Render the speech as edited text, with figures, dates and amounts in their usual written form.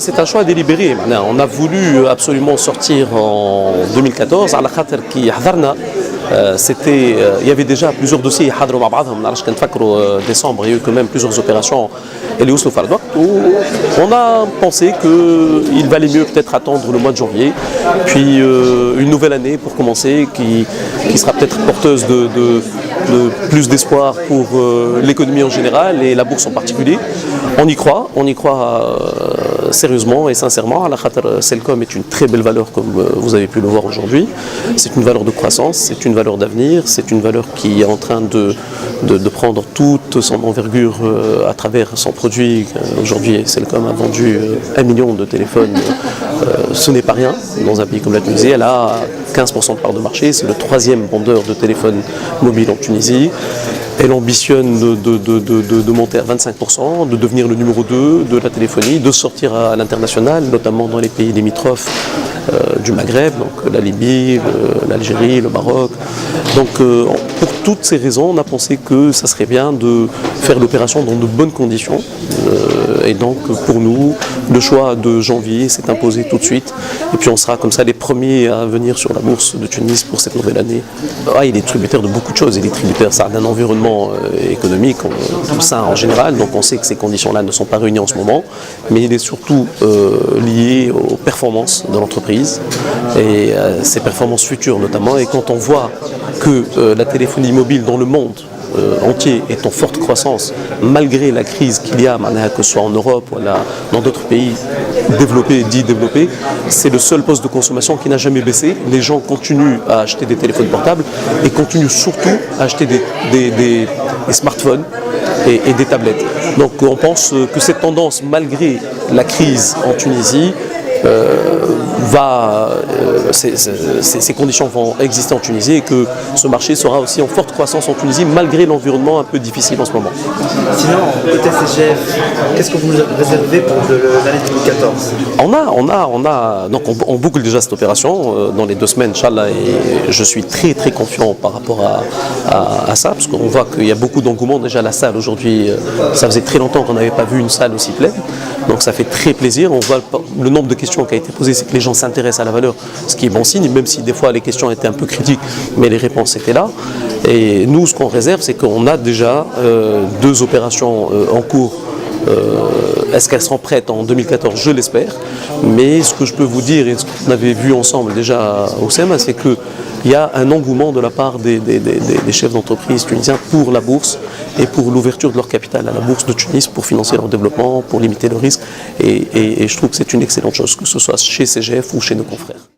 C'est un choix délibéré. On a voulu absolument sortir en 2014 على خاطر كي حضرنا il y avait déjà plusieurs dossiers يحضروا مع بعضهم. نعرفش كان تفكروا décembre, il y a eu quand même plusieurs opérations اللي وصلوا في الوقت. On a pensé qu'il valait mieux peut-être attendre le mois de janvier, puis une nouvelle année pour commencer qui sera peut-être porteuse de plus d'espoir pour l'économie en général et la bourse en particulier. On y croit sérieusement et sincèrement. Al Khater Selcom est une très belle valeur comme vous avez pu le voir aujourd'hui. C'est une valeur de croissance, c'est une valeur d'avenir, c'est une valeur qui est en train de prendre toute son envergure à travers son produit. Aujourd'hui, Selcom a vendu 1 million de téléphones. Ce n'est pas rien dans un pays comme la Tunisie. Elle a 15% de part de marché, c'est le 3e vendeur de téléphones mobiles en Tunisie. Elle ambitionne de monter à 25%, de devenir le numéro 2 de la téléphonie, de sortir à l'international, notamment dans les pays limitrophes du Maghreb, donc la Libye, l'Algérie, le Maroc. Donc pour toutes ces raisons, on a pensé que ça serait bien de faire l'opération dans de bonnes conditions. Et donc pour nous, le choix de janvier s'est imposé tout de suite. Et puis on sera comme ça les premiers à venir sur la bourse de Tunis pour cette nouvelle année. Il est tributaire de beaucoup de choses. Il est tributaire d'un environnement économique, tout ça en général. Donc on sait que ces conditions-là ne sont pas réunies en ce moment. Mais il est surtout lié aux performances de l'entreprise et ses performances futures notamment. Et quand on voit que la téléphonie mobile dans le monde entier est en forte croissance malgré la crise qu'il y a, que ce soit en Europe ou dans d'autres pays dits développés, c'est le seul poste de consommation qui n'a jamais baissé. Les gens continuent à acheter des téléphones portables et continuent surtout à acheter des smartphones et des tablettes. Donc on pense que cette tendance, malgré la crise en Tunisie, ces conditions vont exister en Tunisie et que ce marché sera aussi en forte croissance en Tunisie malgré l'environnement un peu difficile en ce moment. Sinon, côté CGF, qu'est-ce que vous réservez pour l'année 2014 Donc on boucle déjà cette opération dans les 2 semaines, Inch'Allah, et je suis très très confiant par rapport à ça, parce qu'on voit qu'il y a beaucoup d'engouement. Déjà la salle aujourd'hui, ça faisait très longtemps qu'on n'avait pas vu une salle aussi pleine, donc ça fait très plaisir. On voit le nombre de questions qui a été posé, c'est que les gens s'intéressent à la valeur, ce qui est bon signe, même si des fois les questions étaient un peu critiques, mais les réponses étaient là. Et nous, ce qu'on réserve, c'est qu'on a déjà 2 opérations en cours. Est-ce qu'elles seront prêtes en 2014? Je l'espère. Mais ce que je peux vous dire, et ce qu'on avait vu ensemble déjà au SEMA, c'est qu'il y a un engouement de la part des chefs d'entreprise tunisiens pour la bourse et pour l'ouverture de leur capital à la bourse de Tunis pour financer leur développement, pour limiter le risque. Et je trouve que c'est une excellente chose, que ce soit chez CGF ou chez nos confrères.